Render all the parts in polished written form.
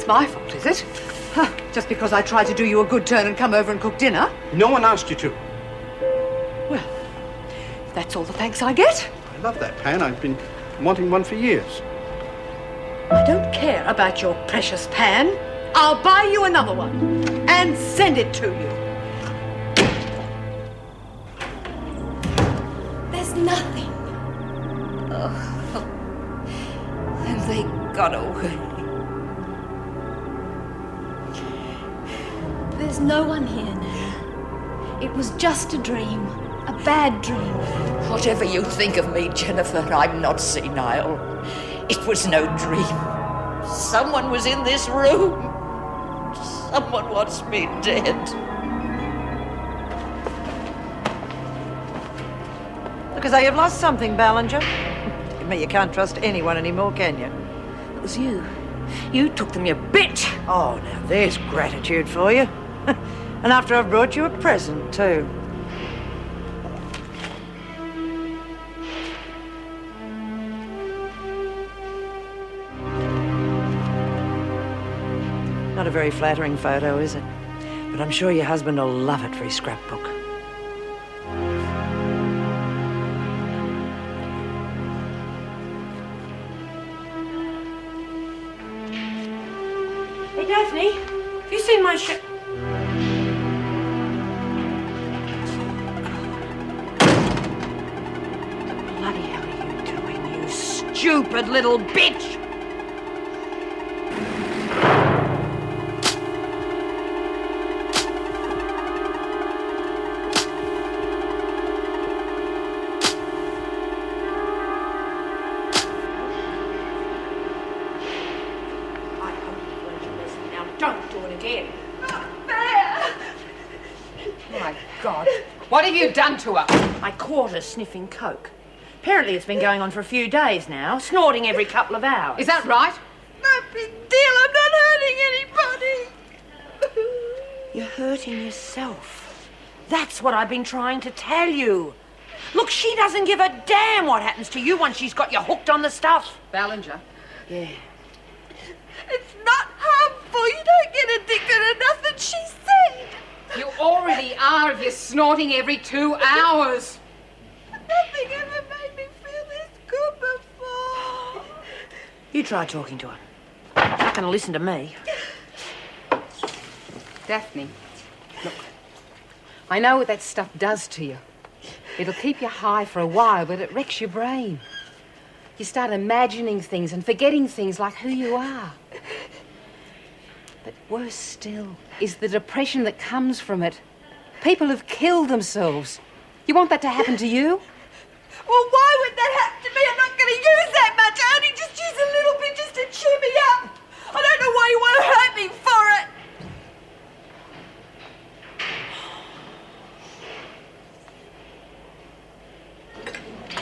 my fault, is it? Huh, just because I tried to do you a good turn and come over and cook dinner? No one asked you to. Well, that's all the thanks I get. I love that pan. I've been wanting one for years. I don't care about your precious pan. I'll buy you another one and send it to you. There's nothing. Oh, and they got away. There's no one here now. It was just a dream. A bad dream. Whatever you think of me, Jennifer, I'm not senile. It was no dream. Someone was in this room. Someone wants me dead. Look as though you've lost something, Ballinger. You mean you can't trust anyone anymore, can you? It was you. You took them, you bitch! Oh, now there's gratitude for you. And after I've brought you a present, too. Not a very flattering photo, is it? But I'm sure your husband will love it for his scrapbook. Hey, Daphne, have you seen my shirt? Bloody hell are you doing, you stupid little bitch? What have you done to her? I caught her sniffing coke. Apparently it's been going on for a few days now, snorting every couple of hours. Is that right? No big deal, I'm not hurting anybody. You're hurting yourself. That's what I've been trying to tell you. Look, she doesn't give a damn what happens to you once she's got you hooked on the stuff. Ballinger. Yeah. It's not harmful. You don't get addicted to nothing she said. You already are if you're snorting every 2 hours. Nothing ever made me feel this good before. You try talking to her. She's not going to listen to me. Daphne, look, I know what that stuff does to you. It'll keep you high for a while, but it wrecks your brain. You start imagining things and forgetting things like who you are. But worse still is the depression that comes from it. People have killed themselves. You want that to happen to you? Well, why would that happen to me? I'm not going to use that much. I only just use a little bit just to cheer me up. I don't know why you want to hurt me for it.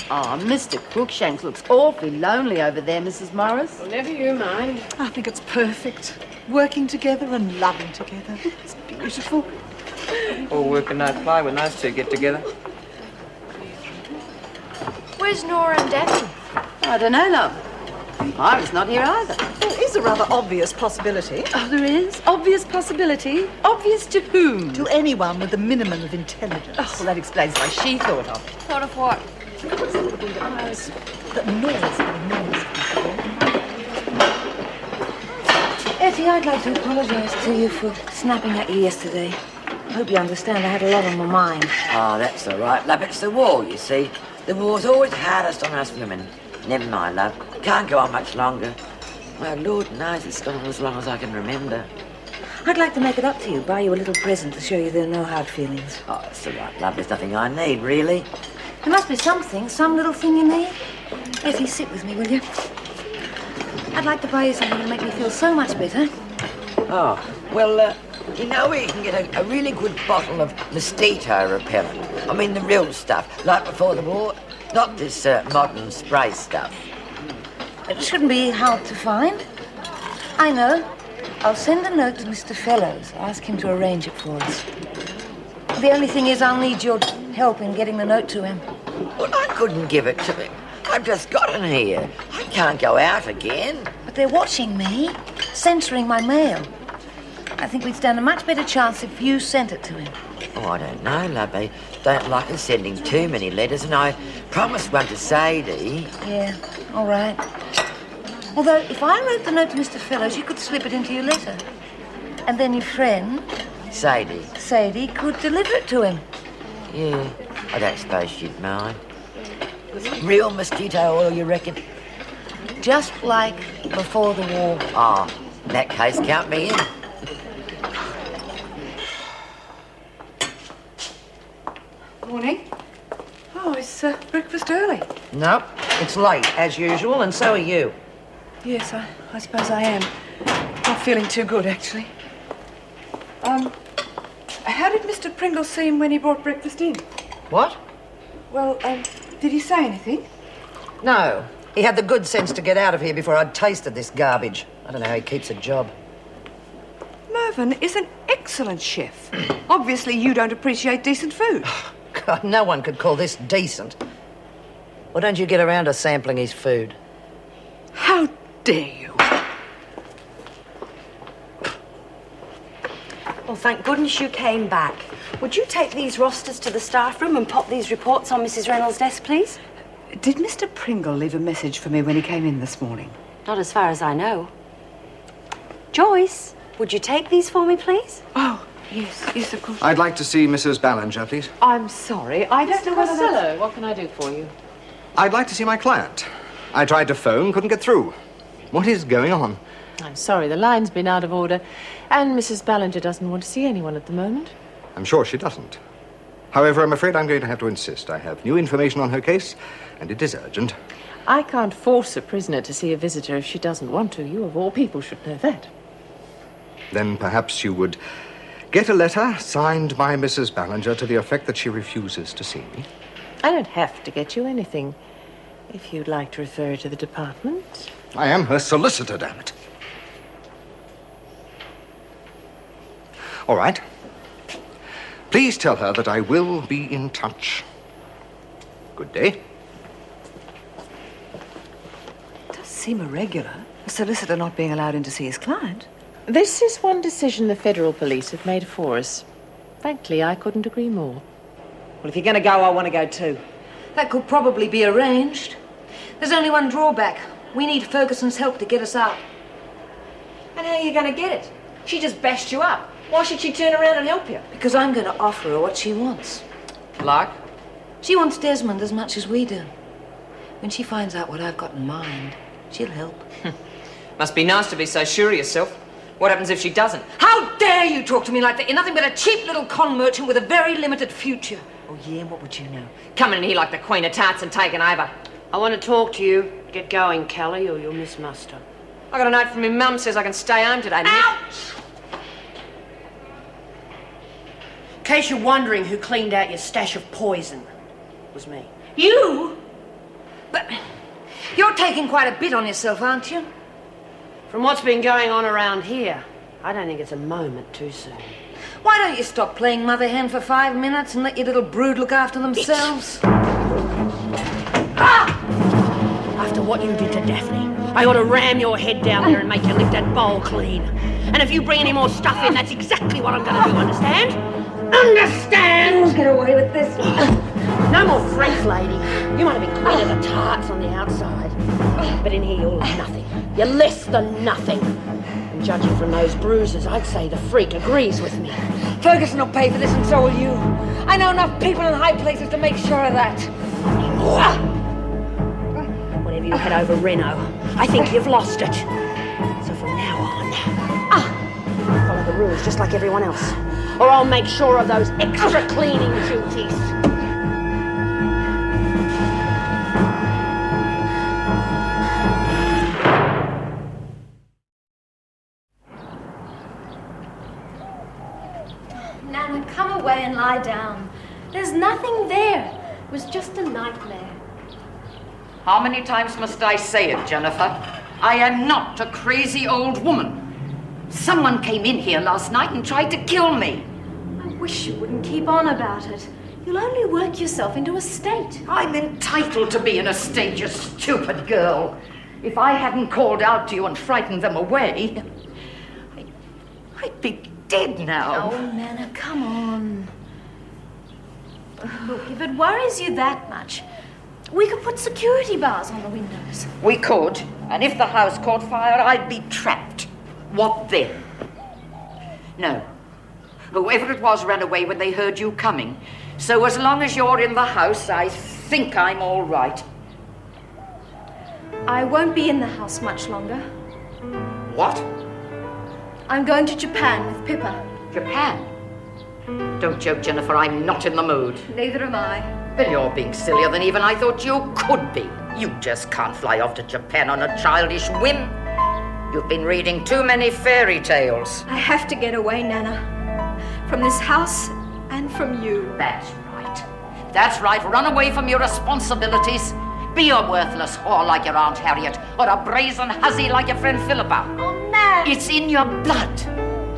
Oh, Mr. Crookshanks looks awfully lonely over there, Mrs. Morris. Well, never you mind. I think it's perfect. Working together and loving together. It's beautiful. All work and no play when those two get together. Where's Nora and Daphne? I don't know, love. Myra's not here either. There is a rather obvious possibility. Oh, there is? Obvious possibility? Obvious to whom? To anyone with a minimum of intelligence. Oh, well, that explains why she thought of it. Thought of what? That noise. Ettie, I'd like to apologise to you for snapping at you yesterday. I hope you understand I had a lot on my mind. Oh, that's all right, love. It's the war, you see. The war's always hardest on us women. Never mind, love. Can't go on much longer. Well, Lord knows it's gone on as long as I can remember. I'd like to make it up to you, buy you a little present to show you there are no hard feelings. Oh, that's all right, love. There's nothing I need, really. There must be something, some little thing you need. Ettie, sit with me, will you? I'd like to buy you something to make me feel so much better. Oh, well, you know where you can get a really good bottle of mosquito repellent? I mean the real stuff, like before the war. Not this modern spray stuff. It shouldn't be hard to find. I know. I'll send a note to Mr. Fellows. Ask him to arrange it for us. The only thing is I'll need your help in getting the note to him. Well, I couldn't give it to him. I've just gotten here. I can't go out again. But they're watching me. censoring my mail. I think we'd stand a much better chance if you sent it to him. Oh, I don't know, lovey. Don't like us sending too many letters, and I promised one to Sadie. Yeah, all right. Although, if I wrote the note to Mr. Fellows, you could slip it into your letter. And then your friend, Sadie, could deliver it to him. Yeah, I don't suppose she'd mind. Real mosquito oil, you reckon? Just like before the war. Oh, in that case, count me in. Morning. Oh, is breakfast early? Nope, it's late, as usual, and so are you. Yes, I suppose I am. Not feeling too good, actually. How did Mr. Pringle seem when he brought breakfast in? What? Well, did he say anything? No. He had the good sense to get out of here before I'd tasted this garbage. I don't know how he keeps a job. Mervyn is an excellent chef. Obviously, you don't appreciate decent food. God, no one could call this decent. Why don't you get around to sampling his food? How dare you? Well, thank goodness you came back. Would you take these rosters to the staff room and pop these reports on Mrs. Reynolds' desk, please? Did Mr. Pringle leave a message for me when he came in this morning? Not as far as I know. Joyce, would you take these for me, please? Oh, yes, of course. I'd like to see Mrs. Ballinger, please. I'm sorry, I don't know whether that's... Costello, what can I do for you? I'd like to see my client. I tried to phone, couldn't get through. What is going on? I'm sorry, the line's been out of order, and Mrs. Ballinger doesn't want to see anyone at the moment. I'm sure she doesn't. However, I'm afraid I'm going to have to insist. I have new information on her case, and it is urgent. I can't force a prisoner to see a visitor if she doesn't want to. You, of all people, should know that. Then perhaps you would get a letter signed by Mrs. Ballinger to the effect that she refuses to see me. I don't have to get you anything. If you'd like to refer it to the department. I am her solicitor, damn it. All right. Please tell her that I will be in touch. Good day. It does seem irregular, a solicitor not being allowed in to see his client. This is one decision the federal police have made for us. Frankly, I couldn't agree more. Well, if you're going to go, I want to go too. That could probably be arranged. There's only one drawback. We need Ferguson's help to get us out. And how are you going to get it? She just bashed you up. Why should she turn around and help you? Because I'm going to offer her what she wants. Like? She wants Desmond as much as we do. When she finds out what I've got in mind, she'll help. Must be nice to be so sure of yourself. What happens if she doesn't? How dare you talk to me like that? You're nothing but a cheap little con merchant with a very limited future. Oh, yeah, what would you know? Coming in here like the Queen of Tarts and taking over. I want to talk to you. Get going, Kelly, or you'll miss muster. I got a note from my mum says I can stay home today. Ouch! In case you're wondering who cleaned out your stash of poison, it was me. You? But you're taking quite a bit on yourself, aren't you? From what's been going on around here, I don't think it's a moment too soon. Why don't you stop playing mother hen for 5 minutes and let your little brood look after themselves? Ah! After what you did to Daphne, I ought to ram your head down there and make you lick that bowl clean. And if you bring any more stuff in, that's exactly what I'm going to do, understand? Understand? Get away with this. No more freaks, lady. You might have been queen of the tarts on the outside, but in here you're nothing. You're less than nothing. And judging from those bruises, I'd say the freak agrees with me. Ferguson will pay for this, and so will you. I know enough people in high places to make sure of that. Whenever you head over Reno, I think you've lost it. So from now on, follow the rules just like everyone else, or I'll make sure of those extra cleaning duties. Nana, come away and lie down. There's nothing there. It was just a nightmare. How many times must I say it, Jennifer? I am not a crazy old woman. Someone came in here last night and tried to kill me. I wish you wouldn't keep on about it. You'll only work yourself into a state. I'm entitled to be in a state, you stupid girl. If I hadn't called out to you and frightened them away, I'd be dead now. Oh, Nana, come on. Look, if it worries you that much, we could put security bars on the windows. We could, and if the house caught fire, I'd be trapped. What then? No. Whoever it was ran away when they heard you coming. So as long as you're in the house, I think I'm all right. I won't be in the house much longer. What? I'm going to Japan with Pippa. Japan? Don't joke, Jennifer, I'm not in the mood. Neither am I. Then you're being sillier than even I thought you could be. You just can't fly off to Japan on a childish whim. You've been reading too many fairy tales. I have to get away, Nana. From this house and from you. That's right. That's right. Run away from your responsibilities. Be a worthless whore like your Aunt Harriet, or a brazen hussy like your friend Philippa. Oh, Nan! It's in your blood.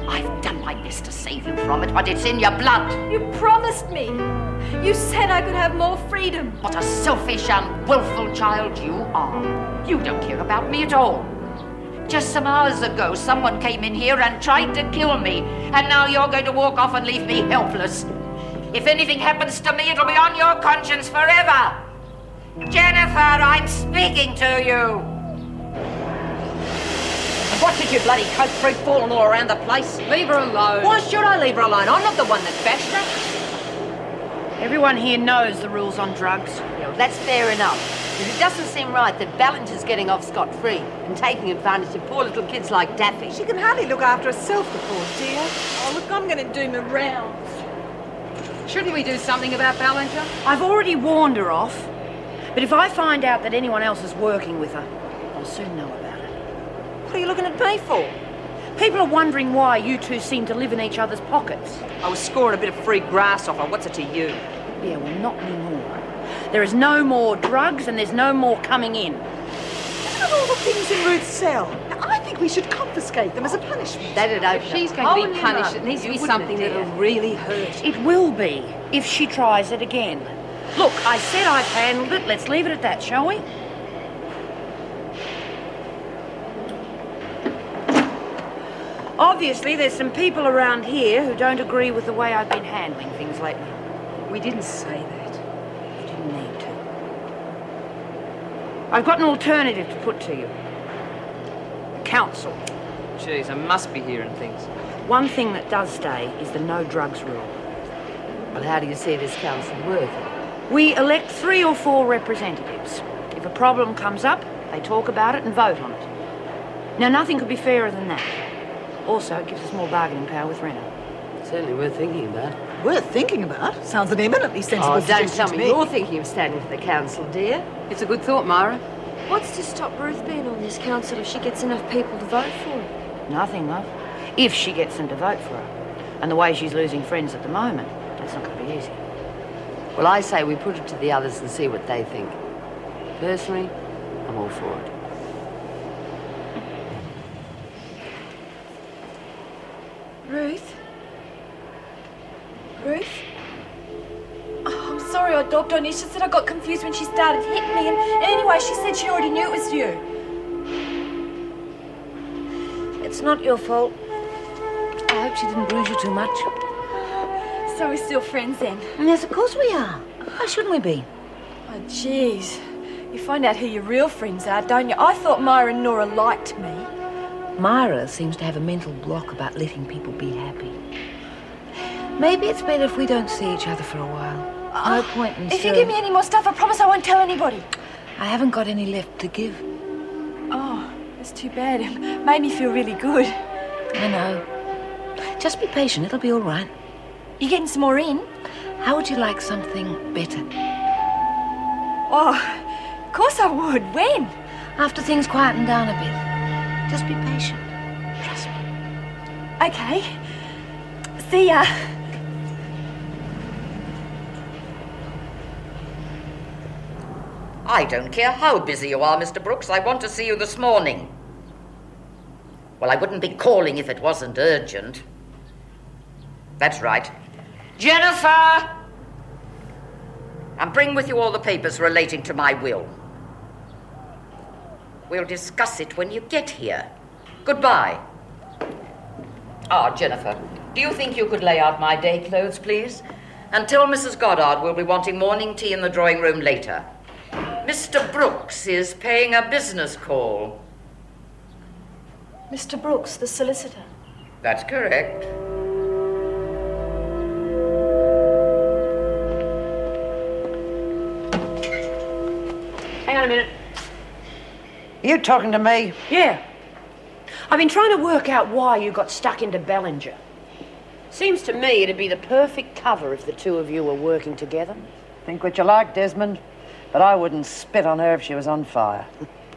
I've done my best to save you from it, but it's in your blood. You promised me. You said I could have more freedom. What a selfish and willful child you are. You don't care about me at all. Just some hours ago, someone came in here and tried to kill me, and now you're going to walk off and leave me helpless. If anything happens to me, it'll be on your conscience forever. Jennifer, I'm speaking to you. What did you bloody coke fruit falling all around the place? Leave her alone. Why should I leave her alone? I'm not the one that bashed her. Everyone here knows the rules on drugs. Yeah, well, that's fair enough. But it doesn't seem right that Ballinger's getting off scot-free and taking advantage of poor little kids like Daphne. She can hardly look after herself, the poor dear. Oh, look, I'm going to do my rounds. Shouldn't we do something about Ballinger? I've already warned her off. But if I find out that anyone else is working with her, I'll soon know about it. What are you looking at me for? People are wondering why you two seem to live in each other's pockets. I was scoring a bit of free grass off her. What's it to you? Yeah, well, not anymore. There is no more drugs and there's no more coming in. Look at all the things in Ruth's cell. Now, I think we should confiscate them as a punishment. That'd open If she's up. going to Oh, be you punished, know, it needs to you be wouldn't, something dear. that'll really hurt. It will be, if she tries it again. Look, I said I've handled it. Let's leave it at that, shall we? Obviously, there's some people around here who don't agree with the way I've been handling things lately. We didn't say that. You didn't need to. I've got an alternative to put to you. Council. Jeez, I must be hearing things. One thing that does stay is the no drugs rule. Well, how do you see this council working? We elect 3 or 4 representatives. If a problem comes up, they talk about it and vote on it. Now, nothing could be fairer than that. Also, it gives us more bargaining power with Rena. Certainly worth thinking about. Worth thinking about? Sounds an eminently sensible Oh, suggestion don't tell to me you're thinking of standing for the council, dear. It's a good thought, Myra. What's to stop Ruth being on this council if she gets enough people to vote for her? Nothing, love. If she gets them to vote for her. And the way she's losing friends at the moment, that's not going to be easy. Well, I say we put it to the others and see what they think. Personally, I'm all for it. Ruth? Ruth? Oh, I'm sorry I dobbed on you. She said I got confused when she started hitting me. And anyway, she said she already knew it was you. It's not your fault. I hope she didn't bruise you too much. So we're still friends then? Yes, of course we are. Why shouldn't we be? Oh, jeez. You find out who your real friends are, don't you? I thought Myra and Nora liked me. Myra seems to have a mental block about letting people be happy. Maybe it's better if we don't see each other for a while. No point in If you give me any more stuff, I promise I won't tell anybody. I haven't got any left to give. Oh, that's too bad. It made me feel really good. I know. Just be patient, it'll be all right. You getting some more in? How would you like something better? Oh, of course I would. When? After things quieten down a bit. Just be patient. Trust me. Okay. See ya. I don't care how busy you are, Mr. Brooks. I want to see you this morning. Well, I wouldn't be calling if it wasn't urgent. That's right. Jennifer! And bring with you all the papers relating to my will. We'll discuss it when you get here. Goodbye. Ah, Jennifer, do you think you could lay out my day clothes, please? And tell Mrs. Goddard we'll be wanting morning tea in the drawing room later. Mr. Brooks is paying a business call. Mr. Brooks, the solicitor. That's correct. Hang on a minute. You talking to me? Yeah. I've been trying to work out why you got stuck into Bellinger. Seems to me it'd be the perfect cover if the two of you were working together. Think what you like, Desmond, but I wouldn't spit on her if she was on fire.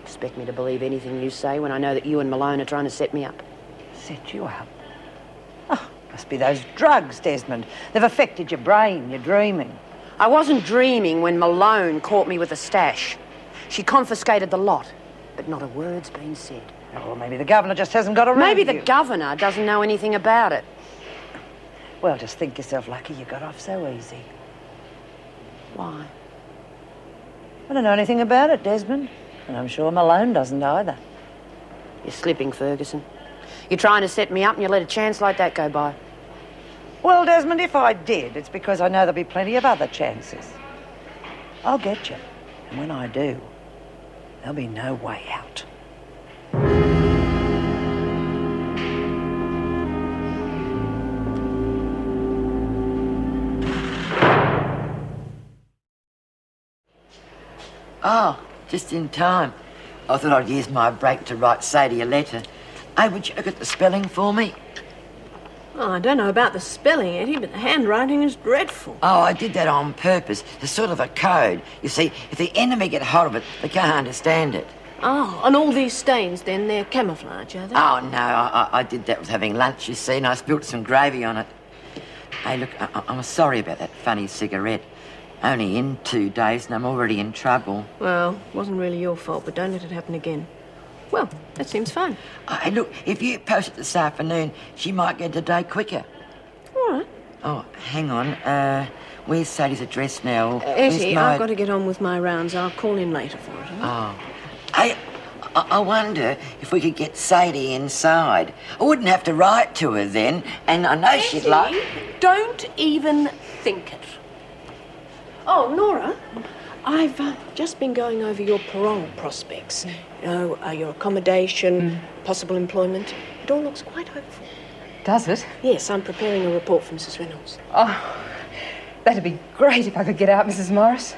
Expect me to believe anything you say when I know that you and Malone are trying to set me up? Set you up? Oh, must be those drugs, Desmond. They've affected your brain. You're dreaming. I wasn't dreaming when Malone caught me with a stash. She confiscated the lot, but not a word's been said. Oh, well, maybe the governor just hasn't got around Maybe to the you. governor doesn't know anything about it. Well, just think yourself lucky you got off so easy. Why? I don't know anything about it, Desmond. And I'm sure Malone doesn't either. You're slipping, Ferguson. You're trying to set me up and you let a chance like that go by. Well, Desmond, if I did, it's because I know there'll be plenty of other chances. I'll get you. And when I do, there'll be no way out. Oh, just in time. I thought I'd use my break to write Sadie a letter. Hey, would you look at the spelling for me? Oh, I don't know about the spelling, Ettie, but the handwriting is dreadful. Oh, I did that on purpose. There's sort of a code. You see, if the enemy get hold of it, they can't understand it. Oh, and all these stains, then, they're camouflage, are they? Oh, no, I did that with having lunch, you see, and I spilt some gravy on it. Hey, look, I'm sorry about that funny cigarette. Only in 2 days and I'm already in trouble. Well, it wasn't really your fault, but don't let it happen again. Well, that seems fine. Hey, look, if you post it this afternoon, she might get it a day quicker. All right. Oh, hang on. Where's Sadie's address now? Ettie, I've got to get on with my rounds. I'll call in later for it, all right? Oh. Hey, I wonder if we could get Sadie inside. I wouldn't have to write to her then, and I know Ettie, she'd like... Don't even think it. Oh, Nora, I've just been going over your parole prospects. You know, your accommodation, possible employment. It all looks quite hopeful. Does it? Yes, I'm preparing a report for Mrs. Reynolds. Oh, that'd be great if I could get out, Mrs. Morris.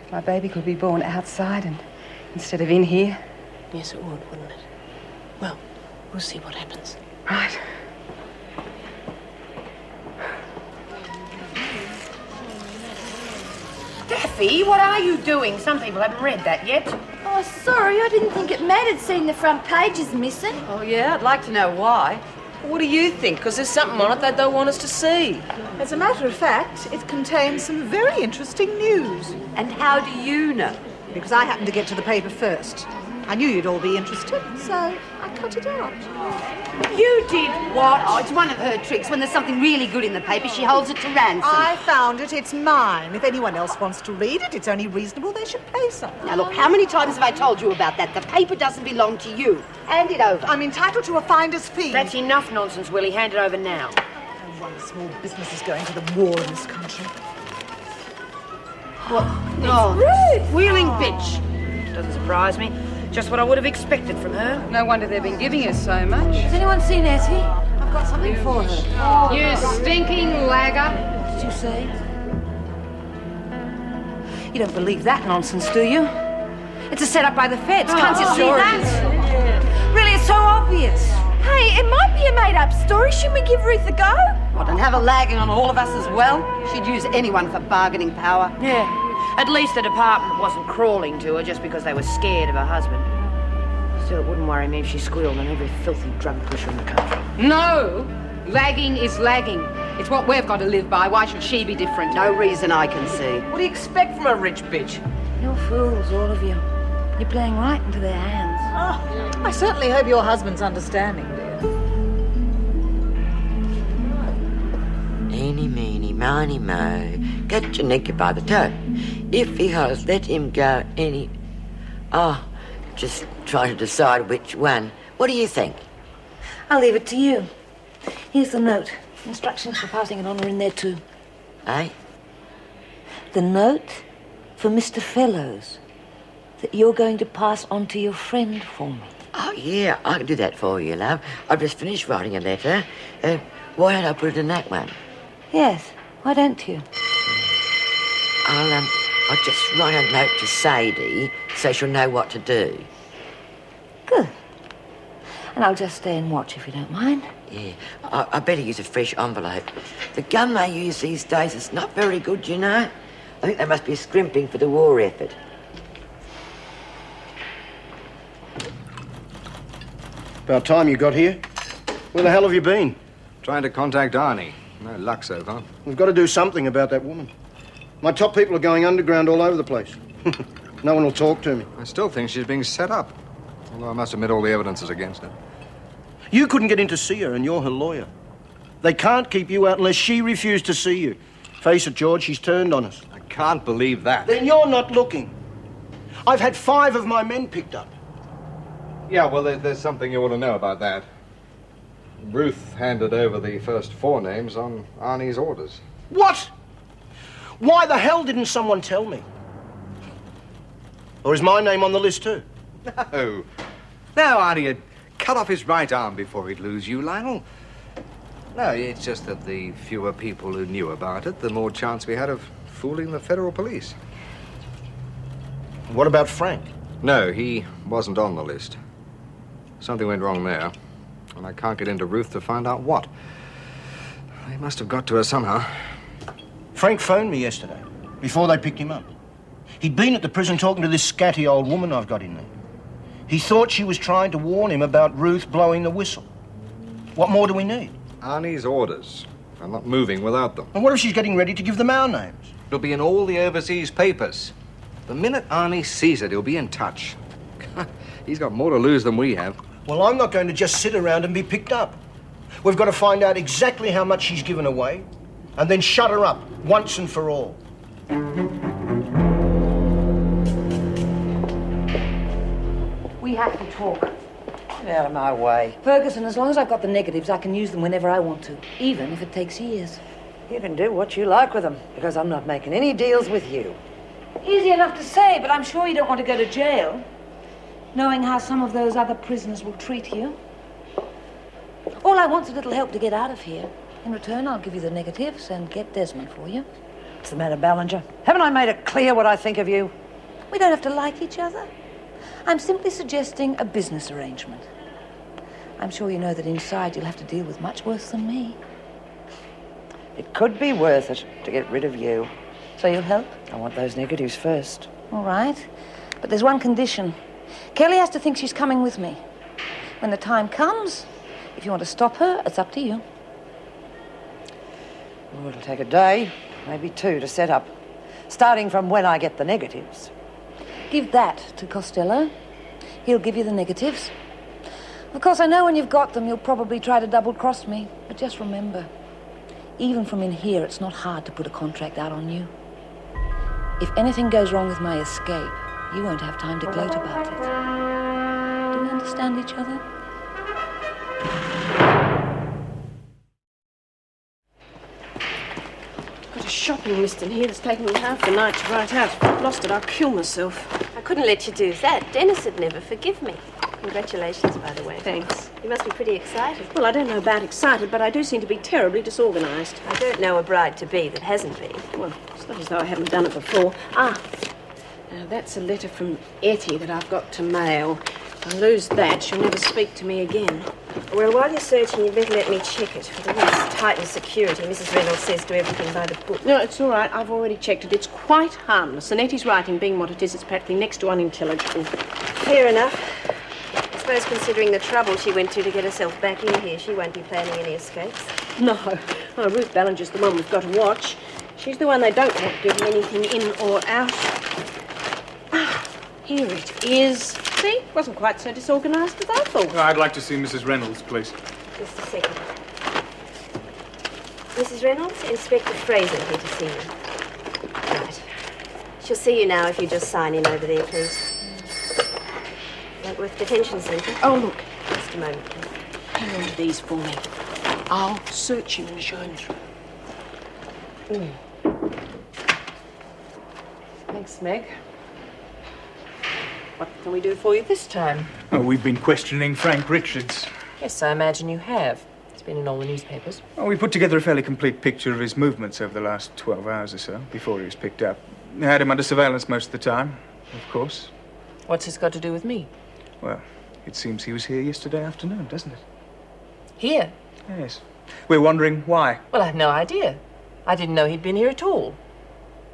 If my baby could be born outside and instead of in here. Yes, it would, wouldn't it? Well, we'll see what happens. Right. Daffy, what are you doing? Some people haven't read that yet. Oh, sorry, I didn't think it mattered seeing the front pages missing. Oh, yeah, I'd like to know why. What do you think? Because there's something on it they don't want us to see. As a matter of fact, it contains some very interesting news. And how do you know? Because I happened to get to the paper first. I knew you'd all be interested, so I cut it out. You did what? Oh, it's one of her tricks. When there's something really good in the paper, she holds it to ransom. I found it. It's mine. If anyone else wants to read it, it's only reasonable they should pay something. Now, look, how many times have I told you about that? The paper doesn't belong to you. Hand it over. I'm entitled to a finder's fee. That's enough nonsense, Willie. Hand it over now. No wonder small business is going to the war in this country. What? Oh, wheeling bitch. Doesn't surprise me. Just what I would have expected from her. No wonder they've been giving us so much. Has anyone seen Ettie? I've got something for her. You stinking lagger. What did you say? You don't believe that nonsense, do you? It's a setup by the feds. Can't you see that? Really, it's so obvious. Hey, it might be a made-up story. Shouldn't we give Ruth a go? What, and have her lagging on all of us as well? She'd use anyone for bargaining power. Yeah. At least the department wasn't crawling to her just because they were scared of her husband. Still, it wouldn't worry me if she squealed on every filthy drug pusher in the country. No! Lagging is lagging. It's what we've got to live by. Why should she be different? No reason I can see. What do you expect from a rich bitch? You're fools, all of you. You're playing right into their hands. Oh, I certainly hope your husband's understanding, dear. Eeny, meeny, miny, mo. Get your nigger by the toe. If he has, let him go any... Oh, just trying to decide which one. What do you think? I'll leave it to you. Here's the note. Instructions for passing it on are in there too. Eh? The note for Mr. Fellows that you're going to pass on to your friend for me. Oh, yeah, I can do that for you, love. I've just finished writing a letter. Why don't I put it in that one? Yes, why don't you? I'll just write a note to Sadie so she'll know what to do. Good. And I'll just stay and watch if you don't mind. Yeah, I better use a fresh envelope. The gun they use these days is not very good, you know. I think they must be scrimping for the war effort. About time you got here. Where the hell have you been? Trying to contact Arnie. No luck so far. We've got to do something about that woman. My top people are going underground all over the place. No one will talk to me. I still think she's being set up. Although I must admit all the evidence is against her. You couldn't get in to see her, and you're her lawyer. They can't keep you out unless she refused to see you. Face it, George, she's turned on us. I can't believe that. Then you're not looking. I've had 5 of my men picked up. Yeah, well, there's something you ought to know about that. Ruth handed over the first 4 names on Arnie's orders. What? Why the hell didn't someone tell me? Or is my name on the list too? No. No, Arnie had cut off his right arm before he'd lose you, Lionel. No, it's just that the fewer people who knew about it, the more chance we had of fooling the federal police. What about Frank? No, he wasn't on the list. Something went wrong there, and I can't get into Ruth to find out what. They must have got to her somehow. Frank phoned me yesterday, before they picked him up. He'd been at the prison talking to this scatty old woman I've got in there. He thought she was trying to warn him about Ruth blowing the whistle. What more do we need? Arnie's orders. I'm not moving without them. And what if she's getting ready to give them our names? It'll be in all the overseas papers. The minute Arnie sees it, he'll be in touch. He's got more to lose than we have. Well, I'm not going to just sit around and be picked up. We've got to find out exactly how much she's given away, and then shut her up once and for all. We have to talk. Get out of my way. Ferguson, as long as I've got the negatives, I can use them whenever I want to, even if it takes years. You can do what you like with them, because I'm not making any deals with you. Easy enough to say, but I'm sure you don't want to go to jail, knowing how some of those other prisoners will treat you. All I want's a little help to get out of here. In return, I'll give you the negatives and get Desmond for you. What's the matter, Ballinger? Haven't I made it clear what I think of you? We don't have to like each other. I'm simply suggesting a business arrangement. I'm sure you know that inside you'll have to deal with much worse than me. It could be worth it to get rid of you. So you'll help? I want those negatives first. All right. But there's one condition. Kelly has to think she's coming with me. When the time comes, if you want to stop her, it's up to you. Well, it'll take a day, maybe 2 to set up, starting from when I get the negatives. Give that to Costello. He'll give you the negatives. Of course, I know when you've got them, you'll probably try to double-cross me. But just remember, even from in here, it's not hard to put a contract out on you. If anything goes wrong with my escape, you won't have time to gloat about it. Do we understand each other? Got a shopping list in here that's taken me half the night to write out. If I've lost it, I'll kill myself. I couldn't let you do that. Dennis would never forgive me. Congratulations, by the way. Thanks. You must be pretty excited. Well, I don't know about excited, but I do seem to be terribly disorganised. I don't know a bride-to-be that hasn't been. Well, it's not as though I haven't done it before. Now that's a letter from Ettie that I've got to mail. If I lose that, she'll never speak to me again. Well, while you're searching, you'd better let me check it. For the rest, tighten security. Mrs. Reynolds says do everything by the book. No, it's all right. I've already checked it. It's quite harmless. And Ettie's writing being what it is, it's practically next to unintelligible. Fair enough. I suppose considering the trouble she went to get herself back in here, she won't be planning any escapes. No. Oh, Ruth Ballinger's the one we've got to watch. She's the one they don't want giving anything in or out. Here it is. See? It wasn't quite so disorganised as I thought. I'd like to see Mrs. Reynolds, please. Just a second. Mrs. Reynolds, Inspector Fraser here to see you. Right. She'll see you now if you just sign in over there, please. Wentworth Detention Centre. Oh, look. Just a moment, please. Hang on to these for me. I'll search him and show him through. Thanks, Meg. What can we do for you this time? Oh, we've been questioning Frank Richards. Yes, I imagine you have. It's been in all the newspapers. Oh, we put together a fairly complete picture of his movements over the last 12 hours or so, before he was picked up. We had him under surveillance most of the time, of course. What's this got to do with me? Well, it seems he was here yesterday afternoon, doesn't it? Here? Yes. We're wondering why. Well, I've no idea. I didn't know he'd been here at all.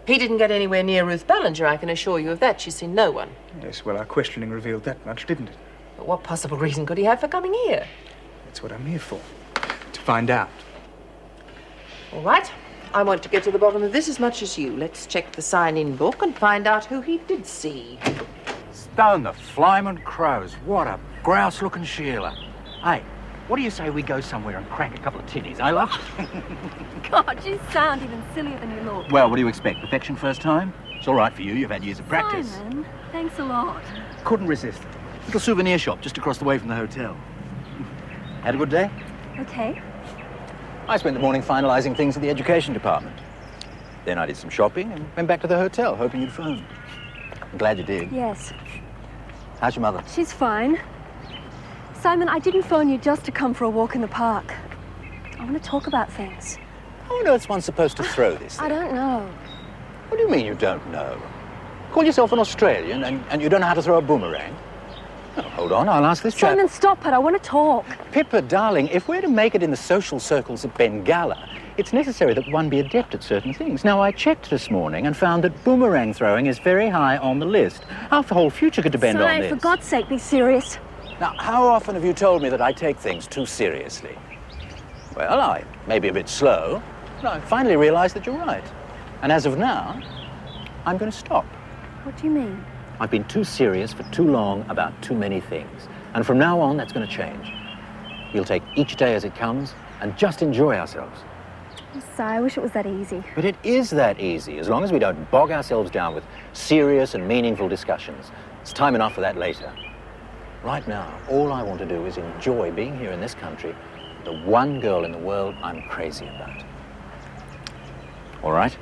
He didn't get anywhere near Ruth Ballinger, I can assure you of that. She's seen no one. Yes, well, our questioning revealed that much, didn't it? But what possible reason could he have for coming here? That's what I'm here for. To find out. All right. I want to get to the bottom of this as much as you. Let's check the sign-in book and find out who he did see. Stone the flying crows. What a grouse-looking Sheila. Hey, what do you say we go somewhere and crack a couple of tinnies, eh, love? God, you sound even sillier than you look. Well, what do you expect? Perfection first time? It's all right for you. You've had years of practice. Simon, thanks a lot. Couldn't resist. Little souvenir shop just across the way from the hotel. Had a good day? Okay. I spent the morning finalising things at the education department. Then I did some shopping and went back to the hotel, hoping you'd phone. I'm glad you did. Yes. How's your mother? She's fine. Simon, I didn't phone you just to come for a walk in the park. I want to talk about things. How on earth's one supposed to throw this thing? I don't know. What do you mean you don't know? Call yourself an Australian and you don't know how to throw a boomerang? Oh, hold on, I'll ask this chap. Simon, stop it. I want to talk. Pippa, darling, if we're to make it in the social circles of Bengala, it's necessary that one be adept at certain things. Now, I checked this morning and found that boomerang throwing is very high on the list. Our whole future could depend on this. For God's sake, be serious. Now, how often have you told me that I take things too seriously? Well, I may be a bit slow, but I finally realized that you're right. And as of now, I'm going to stop. What do you mean? I've been too serious for too long about too many things. And from now on, that's going to change. We'll take each day as it comes and just enjoy ourselves. I'm sorry, I wish it was that easy. But it is that easy, as long as we don't bog ourselves down with serious and meaningful discussions. It's time enough for that later. Right now, all I want to do is enjoy being here in this country, the one girl in the world I'm crazy about. All right?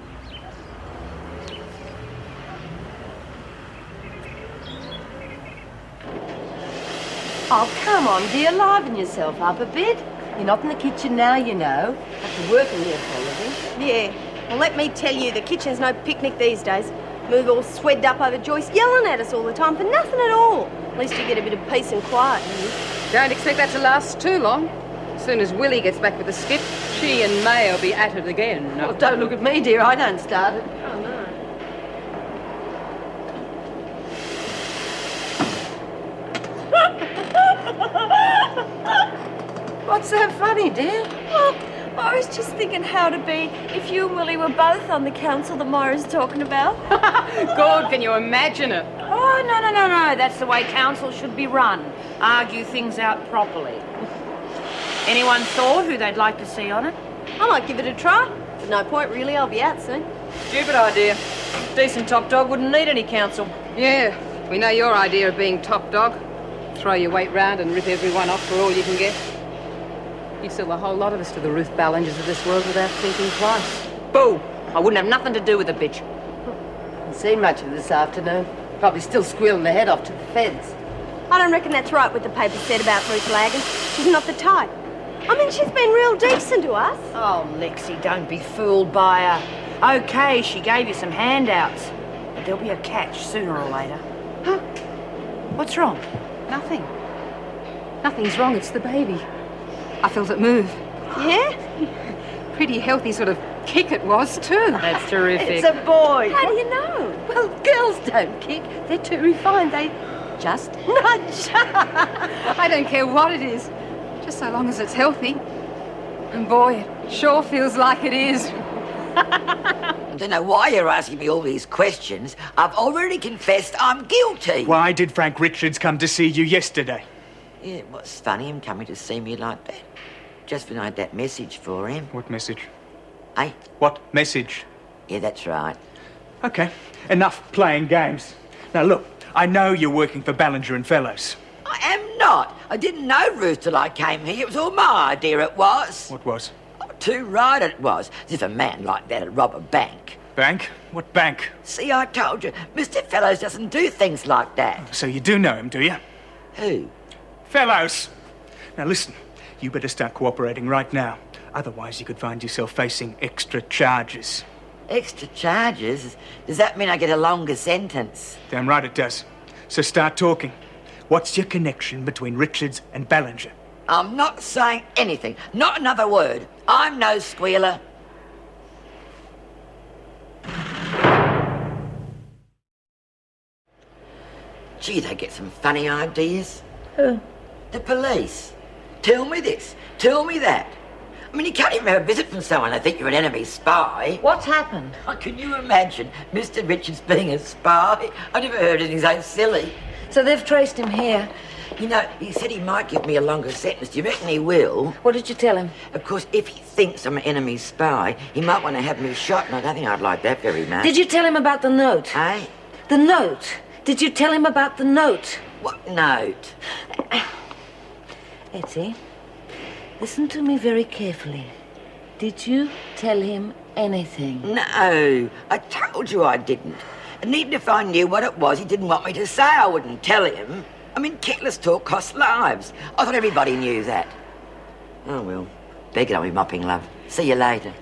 Oh, come on, dear, liven yourself up a bit. You're not in the kitchen now, you know. Have to work in here for a living. Yeah. Well, let me tell you, the kitchen's no picnic these days. Move all sweated up over Joyce yelling at us all the time for nothing at all. At least you get a bit of peace and quiet. Don't expect that to last too long. As soon as Willie gets back with the skip, she and May will be at it again. Well, don't look at me, dear. I don't start it. Oh, no. What's so funny, dear? Well, I was just thinking how to be if you and Willie were both on the council that Myra's talking about. God, can you imagine it? Oh, no. That's the way council should be run. Argue things out properly. Anyone thought who they'd like to see on it? I might give it a try. But no point, really. I'll be out soon. Stupid idea. Decent top dog wouldn't need any counsel. Yeah, we know your idea of being top dog. Throw your weight round and rip everyone off for all you can get. You'd sell a whole lot of us to the Ruth Ballingers of this world without thinking twice. Boo! I wouldn't have nothing to do with the bitch. Haven't seen much of her this afternoon. Probably still squealing her head off to the feds. I don't reckon that's right what the paper said about Ruth lagging. She's not the type. I mean, she's been real decent to us. Oh, Lexie, don't be fooled by her. Okay, she gave you some handouts. But there'll be a catch sooner or later. Huh? What's wrong? Nothing. Nothing's wrong, it's the baby. I felt it move. Yeah? Pretty healthy sort of kick it was, too. That's terrific. It's a boy. How do you know? Well, girls don't kick. They're too refined. They just nudge. I don't care what it is, just so long as it's healthy. And boy, it sure feels like it is. I don't know why you're asking me all these questions. I've already confessed I'm guilty. Why did Frank Richards come to see you yesterday? Yeah, it was funny him coming to see me like that. Just when I had that message for him. What message? Eh? What message? Yeah, that's right. Okay, enough playing games. Now look, I know you're working for Ballinger and Fellows. I am not. I didn't know Ruth till I came here. It was all my idea, it was. What was? Too right it was. As if a man like that'd rob a bank. Bank? What bank? See, I told you, Mr. Fellows doesn't do things like that. So you do know him, do you? Who? Fellows! Now listen, you better start cooperating right now. Otherwise you could find yourself facing extra charges. Extra charges? Does that mean I get a longer sentence? Damn right it does. So start talking. What's your connection between Richards and Ballinger? I'm not saying anything. Not another word. I'm no squealer. Gee, they get some funny ideas. Who? The police. Tell me this, tell me that. I mean, you can't even have a visit from someone they think you're an enemy spy. What's happened? Oh, can you imagine Mr. Richards being a spy? I never heard anything so silly. So they've traced him here. You know, he said he might give me a longer sentence. Do you reckon he will? What did you tell him? Of course, if he thinks I'm an enemy spy, he might want to have me shot, and I don't think I'd like that very much. Did you tell him about the note? Eh? The note. Did you tell him about the note? What note? Ettie, listen to me very carefully. Did you tell him anything? No, I told you I didn't. And even if I knew what it was he didn't want me to say, I wouldn't tell him. I mean, careless talk costs lives. I thought everybody knew that. Oh, well, better get on with mopping, love. See you later.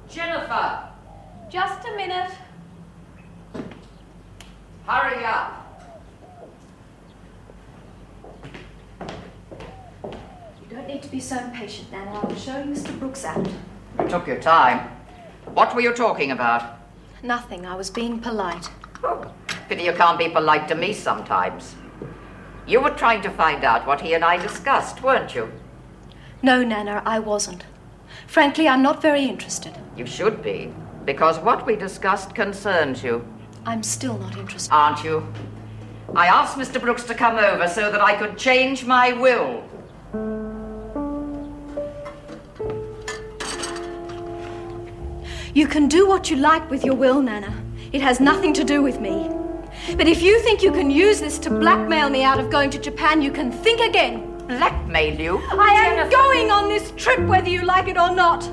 Jennifer! Just a minute. Hurry up! You don't need to be so impatient, Nana. I will show Mr. Brooks out. You took your time. What were you talking about? Nothing. I was being polite. Oh, pity you can't be polite to me sometimes. You were trying to find out what he and I discussed, weren't you? No, Nana, I wasn't. Frankly, I'm not very interested. You should be, because what we discussed concerns you. I'm still not interested. Aren't you? I asked Mr. Brooks to come over so that I could change my will. You can do what you like with your will, Nana. It has nothing to do with me. But if you think you can use this to blackmail me out of going to Japan, you can think again. Blackmail you? I am going on this trip whether you like it or not.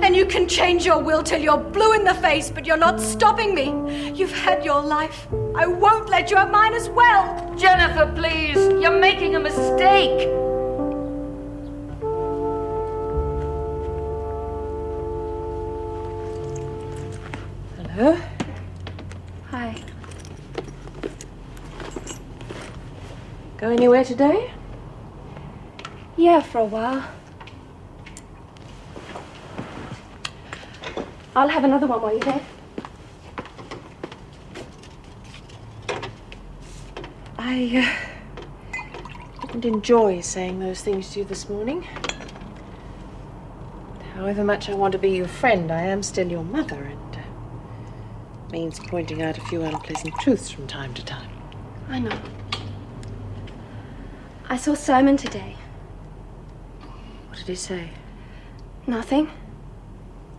And you can change your will till you're blue in the face, but you're not stopping me. You've had your life. I won't let you have mine as well. Jennifer, please. You're making a mistake. Hello? Hi. Go anywhere today? Yeah, for a while. I'll have another one while you're there. I didn't enjoy saying those things to you this morning. However much I want to be your friend, I am still your mother, and means pointing out a few unpleasant truths from time to time. I know. I saw Simon today. What did he say? Nothing.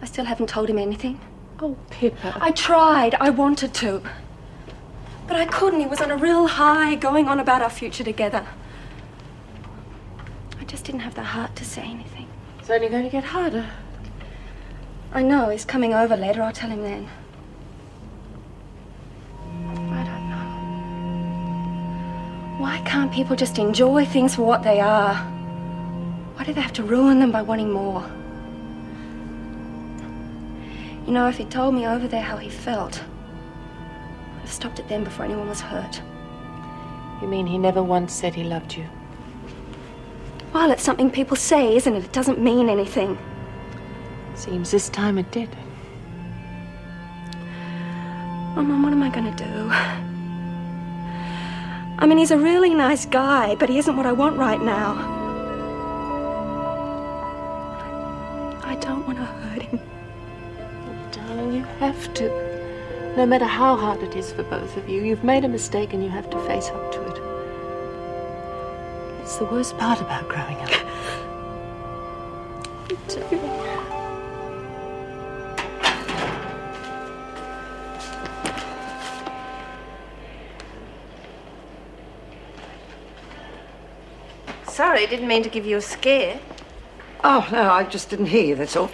I still haven't told him anything. Oh, Pippa. I tried. I wanted to. But I couldn't. He was on a real high, going on about our future together. I just didn't have the heart to say anything. It's only going to get harder. I know. He's coming over later. I'll tell him then. I don't know. Why can't people just enjoy things for what they are? Why do they have to ruin them by wanting more? You know, if he'd told me over there how he felt, I'd have stopped it then before anyone was hurt. You mean he never once said he loved you? Well, it's something people say, isn't it? It doesn't mean anything. Seems this time it did. Oh, Mum, what am I going to do? I mean, he's a really nice guy, but he isn't what I want right now. I don't want to hurt him. Darling, you have to. No matter how hard it is for both of you, you've made a mistake and you have to face up to it. It's the worst part about growing up. Me too. sorry. Didn't mean to give you a scare. Oh, no, I just didn't hear you, that's all.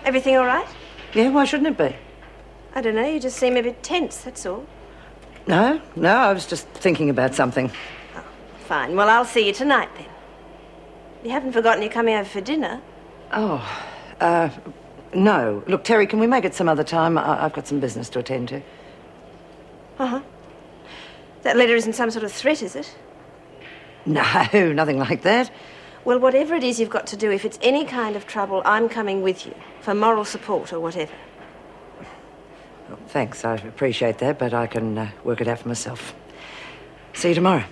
Everything all right? Yeah, why shouldn't it be? I don't know. You just seem a bit tense, that's all. No, I was just thinking about something. Oh, fine. Well, I'll see you tonight, then. You haven't forgotten you're coming over for dinner? Oh, no. Look, Terry, can we make it some other time? I've got some business to attend to. Uh-huh. That letter isn't some sort of threat, is it? No, nothing like that. Well, whatever it is you've got to do, if it's any kind of trouble, I'm coming with you, for moral support or whatever. Well, thanks, I appreciate that, but I can work it out for myself. See you tomorrow.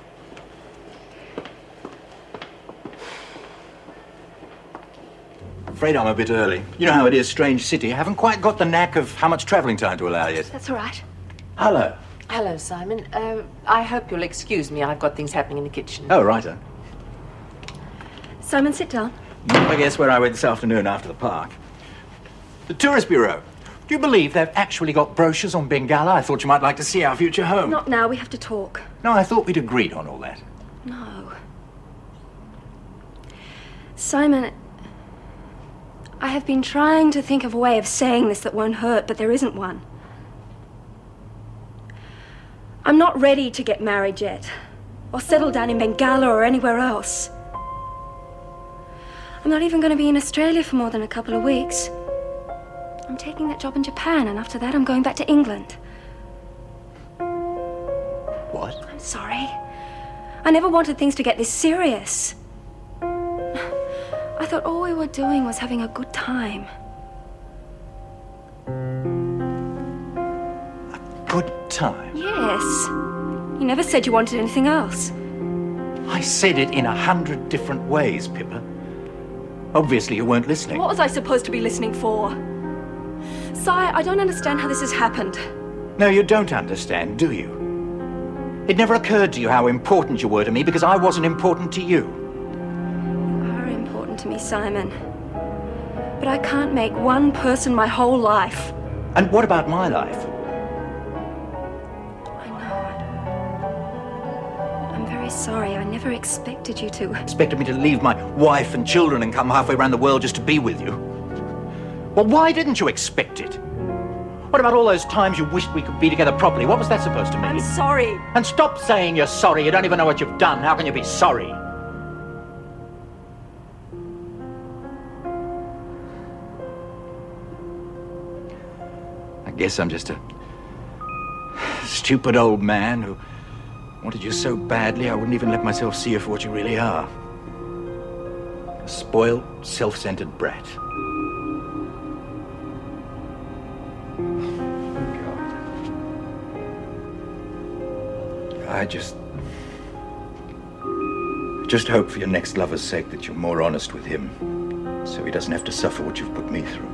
Afraid I'm a bit early. You know how it is, strange city. I haven't quite got the knack of how much travelling time to allow yet. That's all right. Hello. Hello, Simon. I hope you'll excuse me. I've got things happening in the kitchen. Oh, righto. Simon, sit down. I guess where I went this afternoon after the park. The Tourist Bureau. Do you believe they've actually got brochures on Bengala? I thought you might like to see our future home. Not now. We have to talk. No, I thought we'd agreed on all that. No. Simon, I have been trying to think of a way of saying this that won't hurt, but there isn't one. I'm not ready to get married yet, or settle down in Bengala or anywhere else. I'm not even going to be in Australia for more than a couple of weeks. I'm taking that job in Japan, and after that I'm going back to England. What? I'm sorry. I never wanted things to get this serious. I thought all we were doing was having a good time. Good time? Yes. You never said you wanted anything else. I said it in 100 different ways, Pippa. Obviously you weren't listening. What was I supposed to be listening for? Si, I don't understand how this has happened. No, you don't understand, do you? It never occurred to you how important you were to me because I wasn't important to you. You are important to me, Simon. But I can't make one person my whole life. And what about my life? I know. I'm very sorry. I never expected you to. Expected me to leave my wife and children and come halfway around the world just to be with you? Well, why didn't you expect it? What about all those times you wished we could be together properly? What was that supposed to mean? I'm sorry. And stop saying you're sorry. You don't even know what you've done. How can you be sorry? I guess I'm just a stupid old man who wanted you so badly I wouldn't even let myself see you for what you really are. A spoiled, self-centered brat. I just hope for your next lover's sake that you're more honest with him, so he doesn't have to suffer what you've put me through.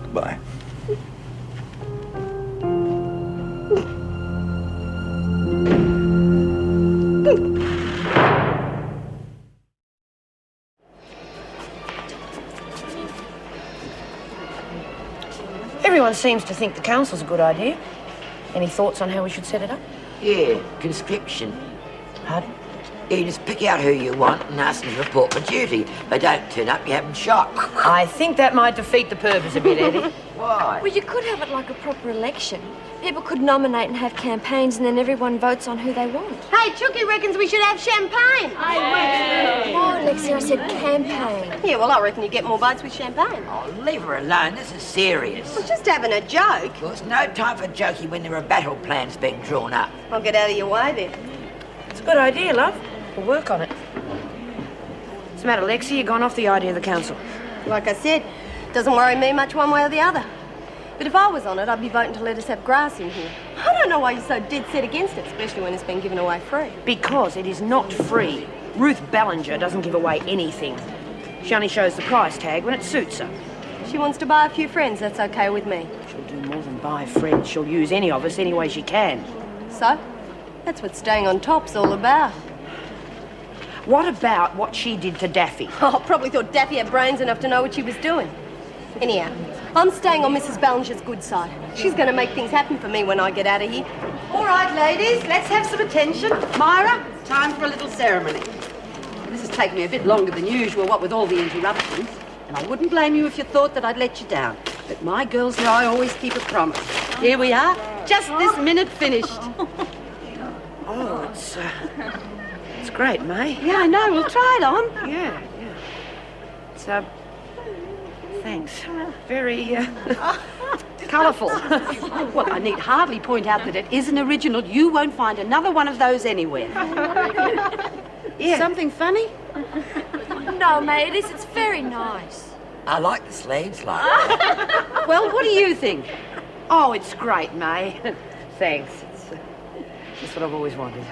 Goodbye. Everyone seems to think the council's a good idea. Any thoughts on how we should set it up? Yeah, conscription. Pardon? You just pick out who you want and ask them to report for duty. If they don't turn up, you have them shot. I think that might defeat the purpose a bit, Ettie. Why? Well, you could have it like a proper election. People could nominate and have campaigns, and then everyone votes on who they want. Hey, Chucky reckons we should have champagne. Oh, Lexie, I said campaign. Yeah, well, I reckon you get more votes with champagne. Oh, leave her alone. This is serious. We're just having a joke. Well, it's no time for joking when there are battle plans being drawn up. I'll get out of your way then. It's a good idea, love. We'll work on it. What's the matter, Lexie? You gone off the idea of the council? Like I said, doesn't worry me much one way or the other. But if I was on it, I'd be voting to let us have grass in here. I don't know why you're so dead set against it, especially when it's been given away free. Because it is not free. Ruth Ballinger doesn't give away anything. She only shows the price tag when it suits her. She wants to buy a few friends, that's okay with me. She'll do more than buy friends. She'll use any of us any way she can. So? That's what staying on top's all about. What about what she did to Daffy? Oh, I probably thought Daffy had brains enough to know what she was doing. Anyhow, I'm staying on Mrs. Ballinger's good side. She's going to make things happen for me when I get out of here. All right, ladies, let's have some attention. Myra, time for a little ceremony. This has taken me a bit longer than usual, what with all the interruptions. And I wouldn't blame you if you thought that I'd let you down. But my girls know I always keep a promise. Here we are, just this minute finished. Oh, it's great, May. Yeah, I know. We'll try it on. Yeah. It's, thanks. Very, colourful. Well, I need hardly point out that it is an original. You won't find another one of those anywhere. Yeah. Something funny? No, May, it's very nice. I like the sleeves, like. Well, what do you think? Oh, it's great, May. Thanks. It's just what I've always wanted.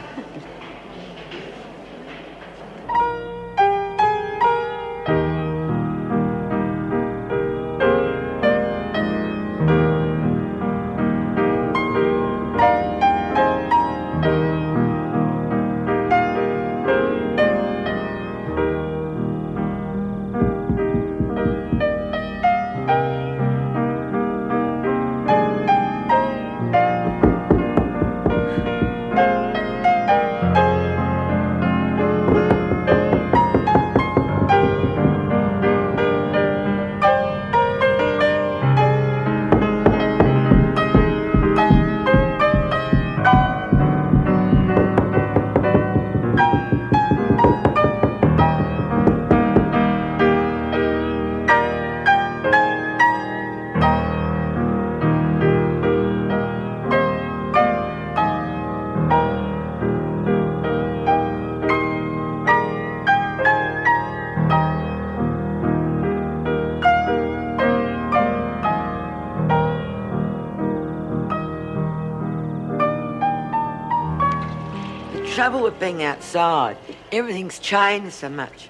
Trouble with being outside. Everything's changed so much.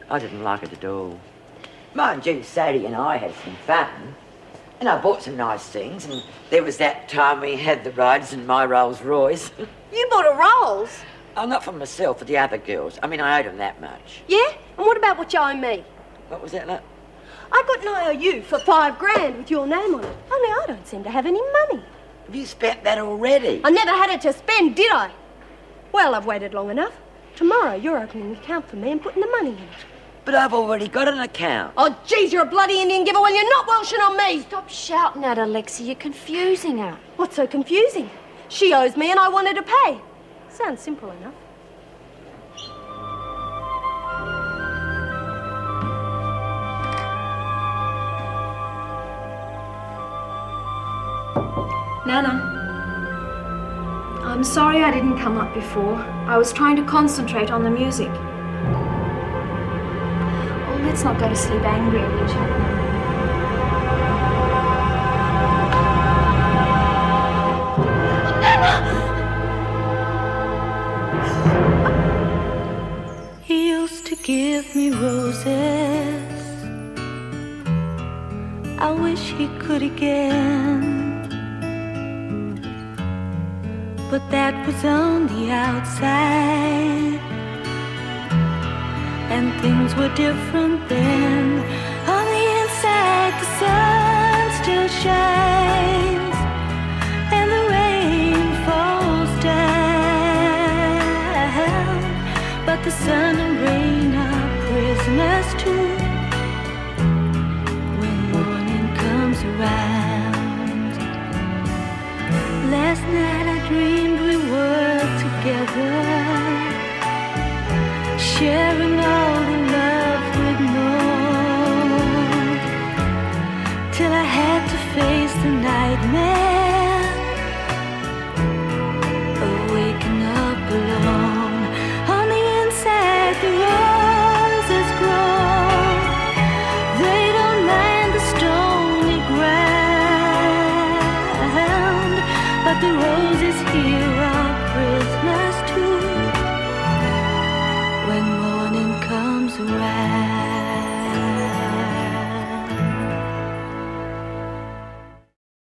I didn't like it at all. Mind you, Sadie and I had some fun. And I bought some nice things, and there was that time we had the rides in my Rolls Royce. You bought a Rolls? Oh, not for myself, for the other girls. I mean, I owed them that much. Yeah? And what about what you owe me? What was that like? I got an IOU for $5,000 with your name on it. Only I don't seem to have any money. Have you spent that already? I never had it to spend, did I? Well, I've waited long enough. Tomorrow you're opening an account for me and putting the money in it. But I've already got an account. Oh, geez, you're a bloody Indian giver when you're not welshing on me. Stop shouting at her, Lexie. You're confusing her. What's so confusing? She owes me and I wanted to pay. Sounds simple enough. Nana. I'm sorry I didn't come up before. I was trying to concentrate on the music. Oh, let's not go to sleep angry at each other. He used to give me roses. I wish he could again. But that was on the outside, and things were different then. On the inside, the sun still shines, and the rain falls down. But the sun and rain are prisoners too when morning comes around. Last night I dreamed we were together, sharing all the love we'd known, till I had to face the nightmare of waking up alone. On the inside the roses grow, they don't mind the stony ground, but the roses here are prisoners too when morning comes around.